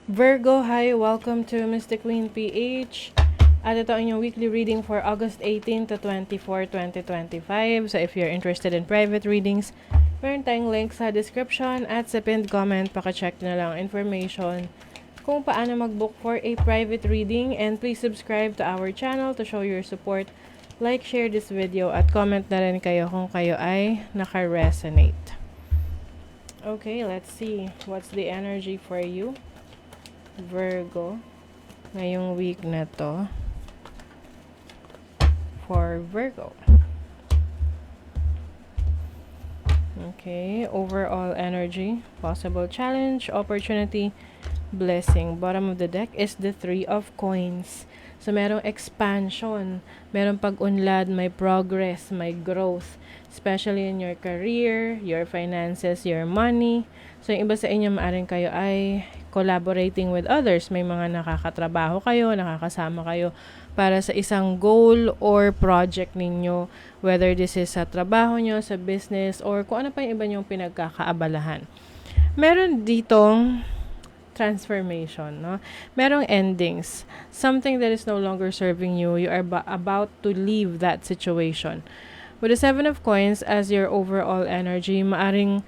Virgo, hi! Welcome to Mystic Queen PH. At ito ang inyong weekly reading for August 18 to 24, 2025. So if you're interested in private readings, meron tayong link sa description at sa pinned comment. Paka-check na lang information kung paano mag-book for a private reading. And please subscribe to our channel to show your support. Like, share this video at comment na rin kayo kung kayo ay naka-resonate. Okay, let's see. What's the energy for you, Virgo, ngayong week na to for Virgo? Okay, overall energy, possible challenge, opportunity, blessing. Bottom of the deck is the Three of Coins. So, merong expansion, merong pag-unlad, may progress, may growth, especially in your career, your finances, your money. So, yung iba sa inyo, maaring kayo ay collaborating with others. May mga nakakatrabaho kayo, nakakasama kayo para sa isang goal or project ninyo, whether this is sa trabaho nyo, sa business, or kung ano pa yung iba nyong pinagkakaabalahan. Meron ditong transformation, no? Merong endings. Something that is no longer serving you. You are about to leave that situation. With the Seven of Coins as your overall energy, maaring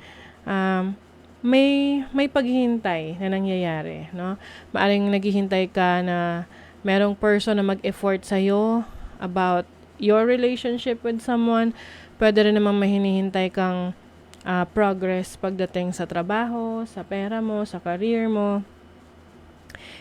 may paghihintay na nangyayari, no? Maaring naghihintay ka na merong person na mag-effort sa'yo about your relationship with someone. Pwede rin namang mahinihintay kang progress pagdating sa trabaho, sa pera mo, sa career mo.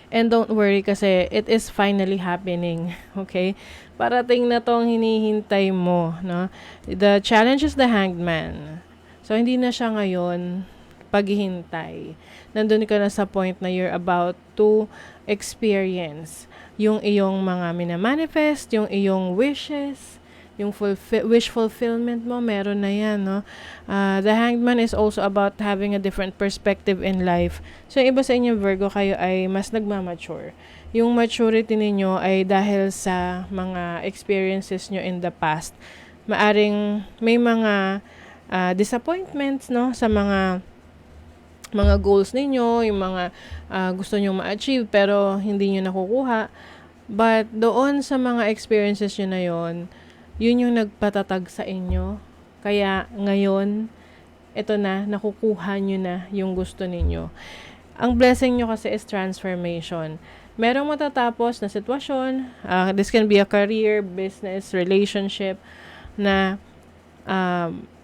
And don't worry kasi it is finally happening, okay? Parating na tong hinihintay mo, no? The challenge is the Hanged Man. So, hindi na siya ngayon paghihintay. Nandun ka na sa point na you're about to experience yung iyong mga minamanifest, yung iyong wishes, yung wish fulfillment mo, meron na yan, no? The Hanged Man is also about having a different perspective in life. So, yung iba sa inyo, Virgo, kayo ay mas nagmamature. Yung maturity ninyo ay dahil sa mga experiences nyo in the past. Maaring may mga disappointments, no? Sa mga goals ninyo, yung mga gusto nyo ma-achieve pero hindi nyo nakukuha. But doon sa mga experiences nyo na yon, yun yung nagpatatag sa inyo. Kaya ngayon, ito na, nakukuha nyo na yung gusto ninyo. Ang blessing nyo kasi is transformation. Merong matatapos na sitwasyon. This can be a career, business, relationship na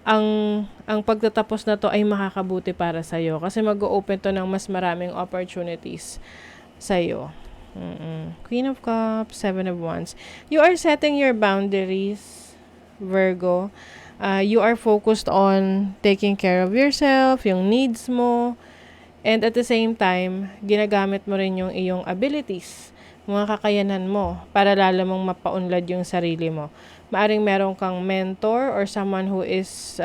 ang pagtatapos na to ay makakabuti para sa'yo. Kasi mag-o-open to ng mas maraming opportunities sa'yo. Queen of Cups, Seven of Wands. You are setting your boundaries, Virgo. You are focused on taking care of yourself, yung needs mo, and at the same time, ginagamit mo rin yung iyong abilities, mga kakayanan mo, para lalo mong mapaunlad yung sarili mo. Maaring meron kang mentor or someone who is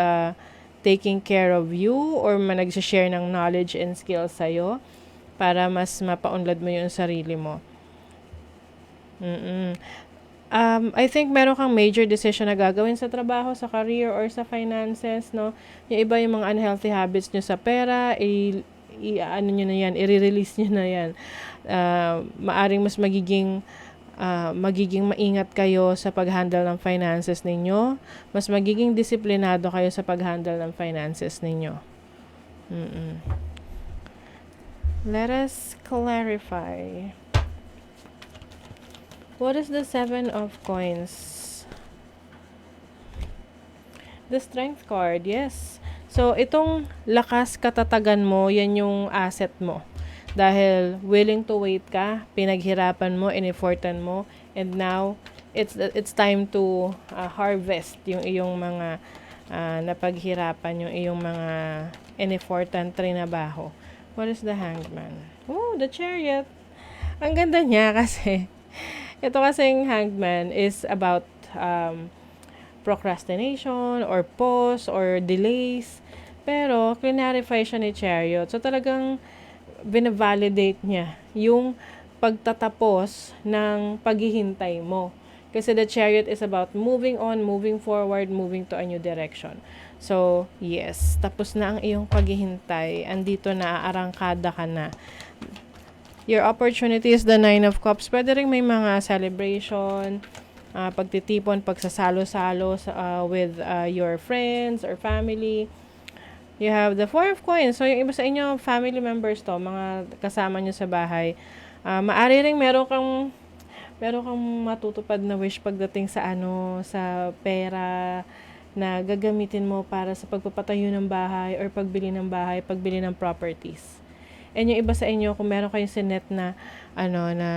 taking care of you or nag-share ng knowledge and skills sa'yo para mas mapaunlad mo yung sarili mo. I think meron kang major decision na gagawin sa trabaho, sa career, or sa finances, no? Yung iba yung mga unhealthy habits nyo sa pera, ano nyo na yan, i-release nyo na yan. Maaring mas magiging maingat kayo sa pag-handle ng finances ninyo. Mas magiging disiplinado kayo sa pag-handle ng finances ninyo. Let us clarify. What is the Seven of Coins? The Strength card, yes. So, itong lakas, katatagan mo, yan yung asset mo. Dahil willing to wait ka, pinaghirapan mo, ineffortan mo, and now, it's time to harvest yung iyong mga napaghirapan, yung iyong mga ineffortan trinabaho. What is the Hanged Man? Oh, the Chariot. Ang ganda niya kasi ito kasing Hanged Man is about procrastination or pause or delays. Pero, clarify siya ni Chariot. So, talagang binavalidate niya yung pagtatapos ng paghihintay mo. Kasi the Chariot is about moving on, moving forward, moving to a new direction. So, yes, tapos na ang iyong paghihintay. Andito na, aarangkada ka na. Your opportunity is the Nine of Cups. Pwede rin may mga celebration, pagtitipon, pagsasalo-salo with your friends or family. You have the Four of Coins. So, yung iba sa inyo, family members to, mga kasama nyo sa bahay. Maari rin meron kang matutupad na wish pagdating sa sa pera na gagamitin mo para sa pagpapatayo ng bahay or pagbili ng bahay, pagbili ng properties. And yung iba sa inyo, kung meron kayong sinet na na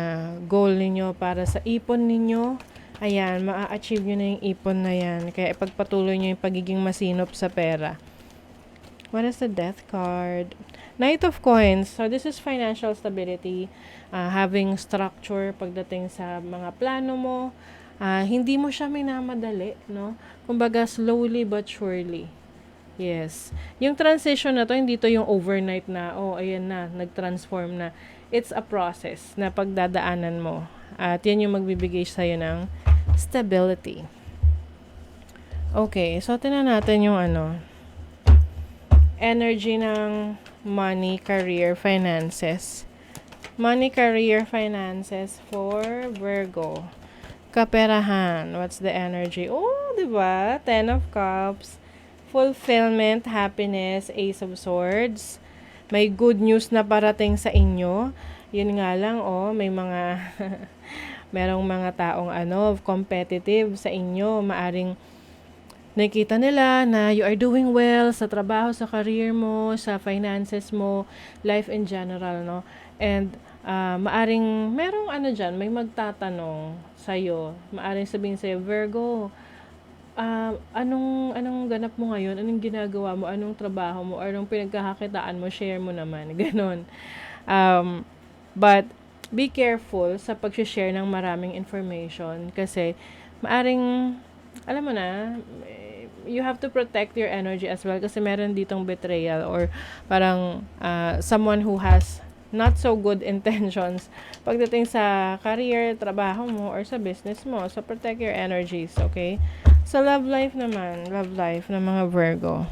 goal ninyo para sa ipon ninyo, ayan, ma-achieve nyo na yung ipon na yan. Kaya ipagpatuloy nyo yung pagiging masinop sa pera. What is the Death card? Knight of Coins. So, this is financial stability. Having structure pagdating sa mga plano mo. Hindi mo siya minamadali, no? Kumbaga, slowly but surely. Yes. Yung transition na to, hindi to yung overnight na, ayan na, nag-transform na. It's a process na pagdadaanan mo. At yan yung magbibigay sa'yo ng stability. Okay, so tingnan natin yung energy ng money, career, finances. Money, career, finances for Virgo. Kaperahan. What's the energy? Oh, diba? Ten of Cups. Fulfillment, happiness, Ace of Swords. May good news na parating sa inyo. Yun nga lang, may mga merong mga taong competitive sa inyo. Maaring nakikita nila na you are doing well sa trabaho, sa career mo, sa finances mo, life in general, no? And maaring merong dyan, may magtatanong sa'yo. Maaring sabihin sa'yo, Virgo, anong ganap mo ngayon? Anong ginagawa mo? Anong trabaho mo? Or anong pinagkakakitaan mo? Share mo naman. Ganon. But, be careful sa pag-share ng maraming information kasi maaring, alam mo na, you have to protect your energy as well kasi meron ditong betrayal or parang someone who has not so good intentions pagdating sa career, trabaho mo, or sa business mo. So, protect your energies, okay? Sa love life naman, love life ng mga Virgo.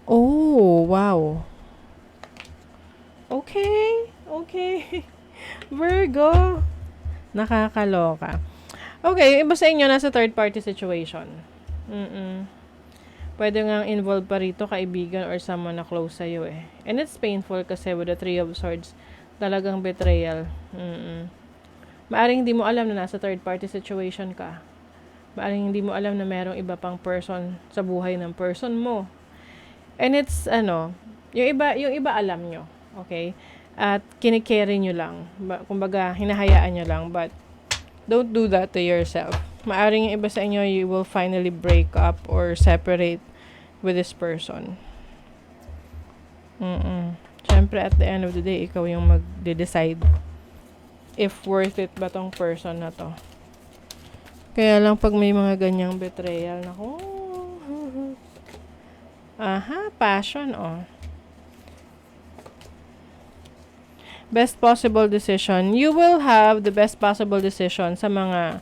Oh, wow. Okay. Virgo. Nakakaloka. Okay, iba sa inyo nasa third party situation. Pwede nga involved pa rito kaibigan or someone na close sa'yo eh. And it's painful kasi with the Three of Swords, talagang betrayal. Maaring hindi mo alam na nasa third party situation ka. Maaring hindi mo alam na merong iba pang person sa buhay ng person mo. And it's yung iba alam nyo, okay? At kinikerry nyo lang. Kumbaga, hinahayaan nyo lang. But, don't do that to yourself. Maaring yung iba sa inyo, you will finally break up or separate with this person. Siyempre, at the end of the day, ikaw yung mag-decide if worth it ba tong person na to. Kaya lang pag may mga ganyang betrayal, passion, Best possible decision. You will have the best possible decision sa mga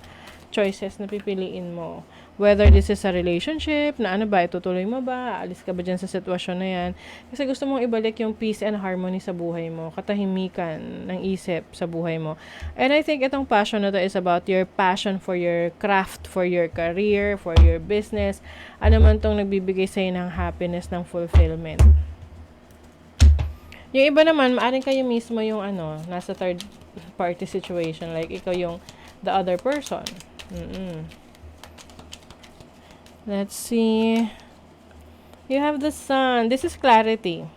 choices na pipiliin mo. Whether this is a relationship, na itutuloy mo ba? Aalis ka ba dyan sa sitwasyon na yan? Kasi gusto mong ibalik yung peace and harmony sa buhay mo, katahimikan ng isip sa buhay mo. And I think itong passion na to is about your passion for your craft, for your career, for your business. Ano man tong nagbibigay sa'yo ng happiness, ng fulfillment. Yung iba naman, maaring kayo mismo yung nasa third party situation. Like, ikaw yung the other person. Let's see. You have the Sun. This is clarity.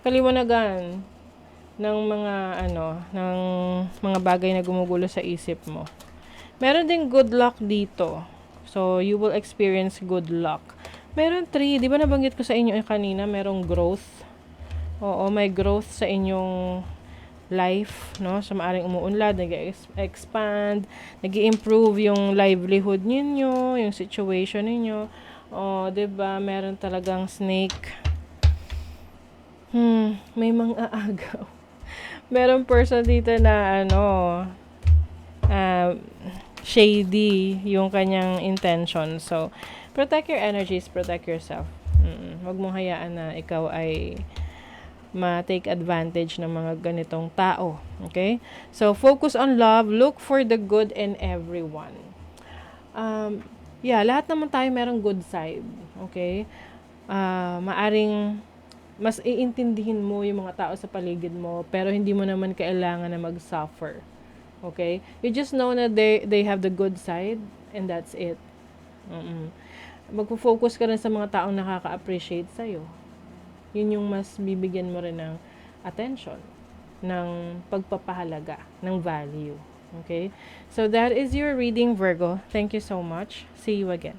Kaliwanagan ng mga bagay na gumugulo sa isip mo. Meron ding good luck dito. So, you will experience good luck. Meron 3. Di ba nabanggit ko sa inyo kanina, merong growth. Oo, may growth sa inyong life, no? So, maaring umuunlad, nag-expand, nag-improve yung livelihood ninyo, yung situation ninyo. Diba? Meron talagang snake. May mga agaw. Meron person dito na, shady yung kanyang intention. So, protect your energies, protect yourself. Huwag mong hayaan na ikaw ay ma-take advantage ng mga ganitong tao. Okay? So, focus on love. Look for the good in everyone. Lahat naman tayo merong good side. Okay? Maaring mas iintindihin mo yung mga tao sa paligid mo, pero hindi mo naman kailangan na mag-suffer. Okay? You just know na they have the good side, and that's it. Magpo-focus ka rin sa mga taong nakaka-appreciate sa'yo. Yun yung mas bibigyan mo rin ng attention, ng pagpapahalaga, ng value. Okay? So that is your reading, Virgo. Thank you so much. See you again.